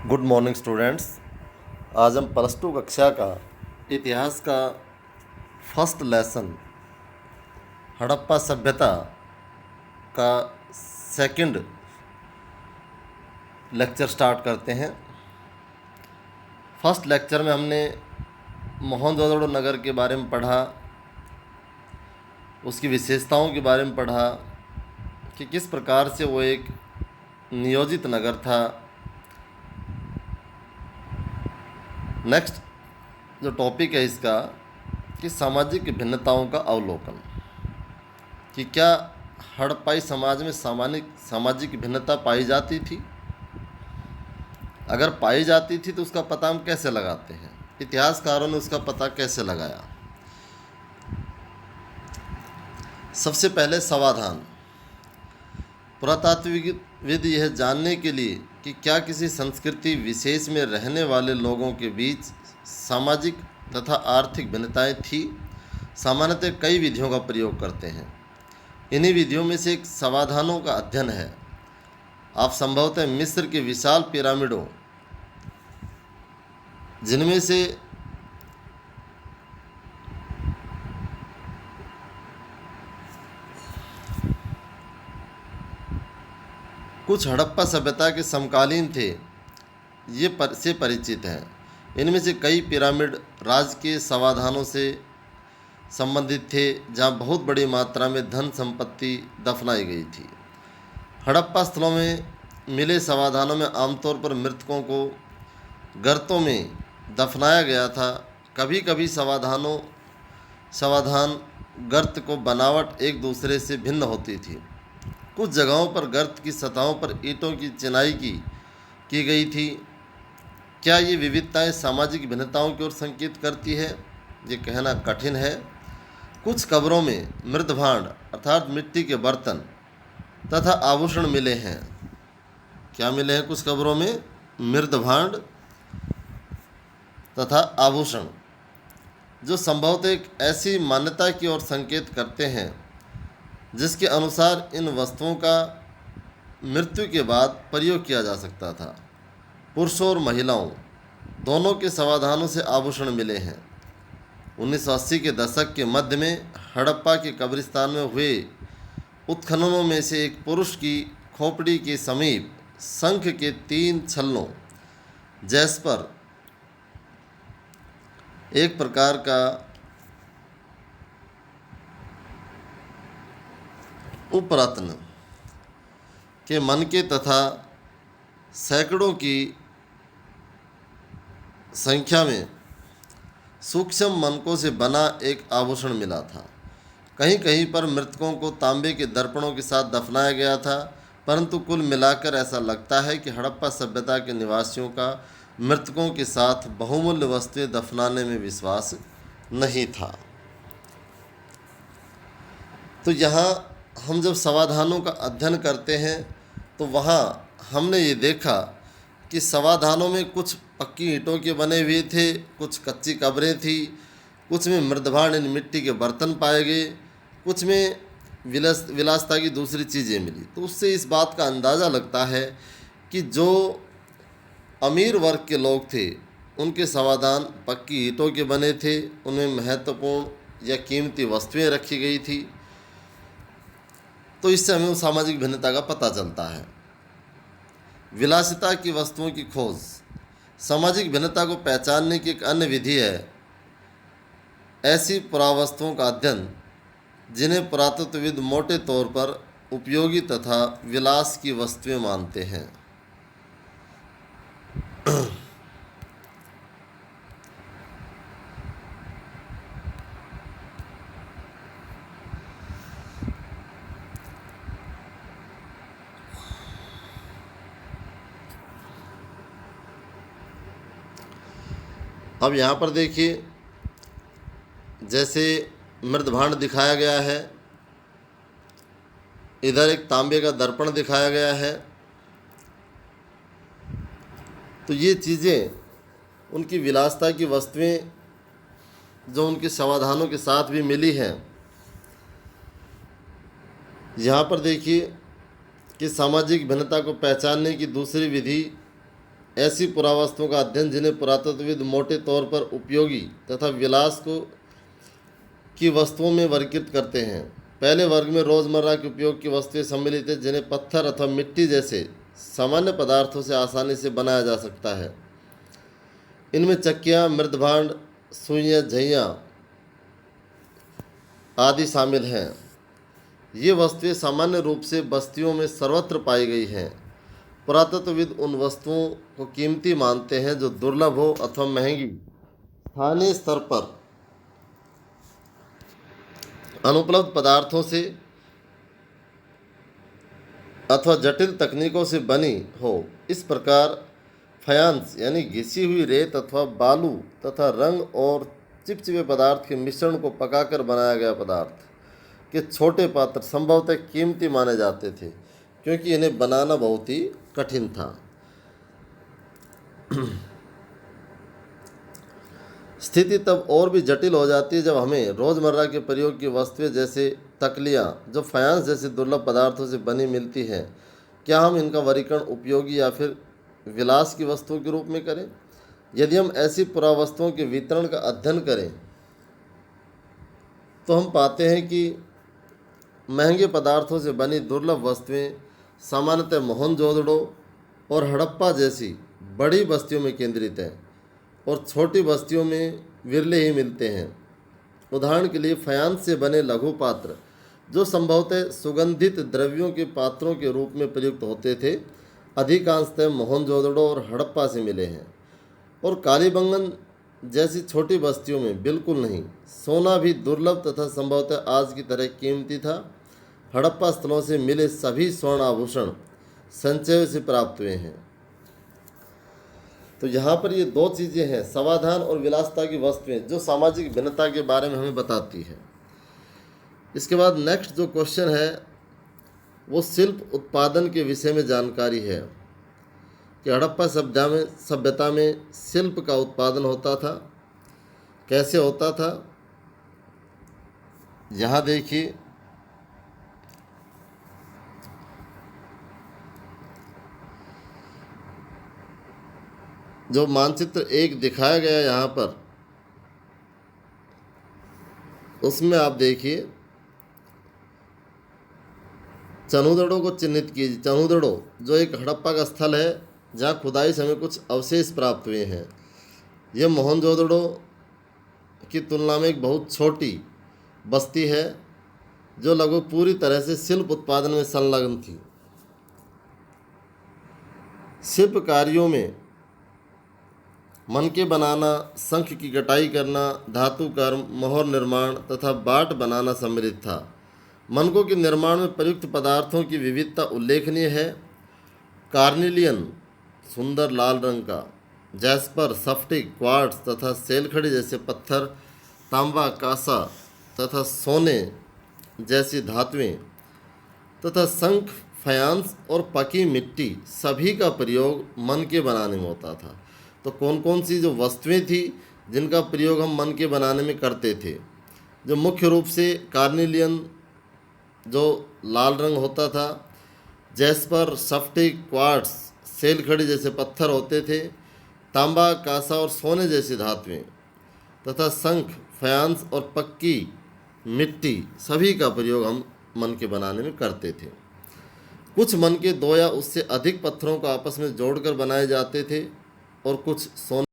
Good morning students. आज हम +2 कक्षा का इतिहास का फर्स्ट लेसन हड़प्पा सभ्यता का सेकंड लेक्चर स्टार्ट करते हैं। फर्स्ट लेक्चर में हमने मोहनजोदड़ो नगर के बारे में पढ़ा, उसकी विशेषताओं के बारे में पढ़ा कि किस प्रकार से वो एक नियोजित नगर था। नेक्स्ट जो टॉपिक है इसका कि सामाजिक भिन्नताओं का अवलोकन, कि क्या हड़प्पाई समाज में सामाजिक भिन्नता पाई जाती थी, अगर पाई जाती थी तो उसका पता हम कैसे लगाते हैं, इतिहासकारों ने उसका पता कैसे लगाया। सबसे पहले समाधान। पुरातात्विकविद यह जानने के लिए कि क्या किसी संस्कृति विशेष में रहने वाले लोगों के बीच सामाजिक तथा आर्थिक भिन्नताएं थी, सामान्यतः कई विधियों का प्रयोग करते हैं। इन्हीं विधियों में से एक समाधानों का अध्ययन है। आप संभवतः मिस्र के विशाल पिरामिडों, जिनमें से कुछ हड़प्पा सभ्यता के समकालीन थे से परिचित हैं। इनमें से कई पिरामिड राजकीय समाधानों से संबंधित थे, जहां बहुत बड़ी मात्रा में धन संपत्ति दफनाई गई थी। हड़प्पा स्थलों में मिले समाधानों में आमतौर पर मृतकों को गर्तों में दफनाया गया था। कभी कभी समाधान गर्त को बनावट एक दूसरे से भिन्न होती थी। कुछ जगहों पर गर्त की सतहों पर ईंटों की चिनाई की गई थी। क्या ये विविधताएं सामाजिक भिन्नताओं की ओर संकेत करती है? ये कहना कठिन है। कुछ कब्रों में मृदभांड अर्थात मिट्टी के बर्तन तथा आभूषण मिले हैं। क्या मिले हैं? कुछ कब्रों में मृदभांड तथा आभूषण, जो संभवतः एक ऐसी मान्यता की ओर संकेत करते हैं जिसके अनुसार इन वस्तुओं का मृत्यु के बाद प्रयोग किया जा सकता था। पुरुषों और महिलाओं दोनों के समाधानों से आभूषण मिले हैं। 1980 के दशक के मध्य में हड़प्पा के कब्रिस्तान में हुए उत्खननों में से एक पुरुष की खोपड़ी के समीप शंख के 3 छल्लों, जैस्पर, एक प्रकार का उपरत्न के मनके तथा सैकड़ों की संख्या में सूक्ष्म मनकों से बना एक आभूषण मिला था। कहीं कहीं पर मृतकों को तांबे के दर्पणों के साथ दफनाया गया था, परंतु कुल मिलाकर ऐसा लगता है कि हड़प्पा सभ्यता के निवासियों का मृतकों के साथ बहुमूल्य वस्तुएं दफनाने में विश्वास नहीं था। तो यहाँ हम जब समाधानों का अध्ययन करते हैं तो वहाँ हमने ये देखा कि समाधानों में कुछ पक्की ईंटों के बने हुए थे, कुछ कच्ची कब्रें थी, कुछ में मृदभांड मिट्टी के बर्तन पाए गए, कुछ में विलासिता की दूसरी चीज़ें मिली। तो उससे इस बात का अंदाज़ा लगता है कि जो अमीर वर्ग के लोग थे उनके समाधान पक्की ईंटों के बने थे, उनमें महत्वपूर्ण या कीमती वस्तुएं रखी गई थी। तो इससे हमें सामाजिक भिन्नता का पता चलता है। विलासिता की वस्तुओं की खोज सामाजिक भिन्नता को पहचानने की एक अन्य विधि है। ऐसी पुरावस्तुओं का अध्ययन जिन्हें पुरातत्वविद मोटे तौर पर उपयोगी तथा विलास की वस्तुएं मानते हैं। अब यहाँ पर देखिए, जैसे मृदभांड दिखाया गया है, इधर एक तांबे का दर्पण दिखाया गया है। तो ये चीज़ें उनकी विलासिता की वस्तुएं जो उनके समाधानों के साथ भी मिली हैं। यहाँ पर देखिए कि सामाजिक भिन्नता को पहचानने की दूसरी विधि ऐसी पुरावस्तुओं का अध्ययन जिन्हें पुरातत्वविद मोटे तौर पर उपयोगी तथा विलास को की वस्तुओं में वर्गीकृत करते हैं। पहले वर्ग में रोज़मर्रा के उपयोग की वस्तुएं सम्मिलित हैं जिन्हें पत्थर अथवा मिट्टी जैसे सामान्य पदार्थों से आसानी से बनाया जा सकता है। इनमें चक्कियाँ, मृदभांड, सुइयाँ, झइयाँ आदि शामिल हैं। ये वस्तुएं सामान्य रूप से बस्तियों में सर्वत्र पाई गई हैं। पुरातत्वविद उन वस्तुओं को कीमती मानते हैं जो दुर्लभ हो अथवा महंगी, स्थानीय स्तर पर अनुपलब्ध पदार्थों से अथवा जटिल तकनीकों से बनी हो। इस प्रकार फायांस यानी घिसी हुई रेत अथवा बालू तथा रंग और चिपचिपे पदार्थ के मिश्रण को पकाकर बनाया गया पदार्थ के छोटे पात्र संभवतः कीमती माने जाते थे, क्योंकि इन्हें बनाना बहुत ही कठिन था। स्थिति तब और भी जटिल हो जाती है जब हमें रोज़मर्रा के प्रयोग की वस्तुएं जैसे तकलियाँ जो फायांस जैसे दुर्लभ पदार्थों से बनी मिलती हैं। क्या हम इनका वर्गीकरण उपयोगी या फिर विलास की वस्तुओं के रूप में करें? यदि हम ऐसी पुरावस्तुओं के वितरण का अध्ययन करें तो हम पाते हैं कि महंगे पदार्थों से बनी दुर्लभ वस्तुएं सामान्यतः मोहनजोदड़ो और हड़प्पा जैसी बड़ी बस्तियों में केंद्रित हैं और छोटी बस्तियों में विरले ही मिलते हैं। उदाहरण के लिए फायांस से बने लघु पात्र जो संभवतः सुगंधित द्रव्यों के पात्रों के रूप में प्रयुक्त होते थे, अधिकांशतः मोहनजोदड़ो और हड़प्पा से मिले हैं, और कालीबंगन जैसी छोटी बस्तियों में बिल्कुल नहीं। सोना भी दुर्लभ तथा संभवतः आज की तरह कीमती था। हड़प्पा स्थलों से मिले सभी स्वर्ण आभूषण संचय से प्राप्त हुए हैं। तो यहाँ पर ये दो चीज़ें हैं, समाधान और विलासिता की वस्तुएं, जो सामाजिक भिन्नता के बारे में हमें बताती है। इसके बाद नेक्स्ट जो क्वेश्चन है वो शिल्प उत्पादन के विषय में जानकारी है कि हड़प्पा सभ्यता में शिल्प का उत्पादन होता था, कैसे होता था। यहाँ देखिए, जो मानचित्र एक दिखाया गया यहाँ पर, उसमें आप देखिए चनूदड़ो को चिन्हित कीजिए। चनूदड़ो जो एक हड़प्पा का स्थल है जहाँ खुदाई से हमें कुछ अवशेष प्राप्त हुए हैं। यह मोहनजोदड़ो की तुलना में एक बहुत छोटी बस्ती है जो लगभग पूरी तरह से शिल्प उत्पादन में संलग्न थी। शिल्प कार्यों में मनके बनाना, शंख की कटाई करना, धातु कर्म, मोहर निर्माण तथा बाट बनाना सम्मिलित था। मनकों के निर्माण में प्रयुक्त पदार्थों की विविधता उल्लेखनीय है। कार्निलियन सुंदर लाल रंग का, जैस्पर, सफ्टिक, क्वार्ट्ज तथा सेलखड़ी जैसे पत्थर, तांबा, कांसा तथा सोने जैसी धातुएं तथा शंख, फायांस और पकी मिट्टी सभी का प्रयोग मनके बनाने में होता था। तो कौन कौन सी जो वस्तुएं थी जिनका प्रयोग हम मनके बनाने में करते थे? जो मुख्य रूप से कार्निलियन जो लाल रंग होता था, जैस्पर, सफ्टिक, क्वार्ट्ज, सेलखड़ी जैसे पत्थर होते थे, तांबा, कांसा और सोने जैसी धातुएं तथा शंख, फायांस और पक्की मिट्टी सभी का प्रयोग हम मनके बनाने में करते थे। कुछ मनके दो या उससे अधिक पत्थरों को आपस में जोड़कर बनाए जाते थे और कुछ सोने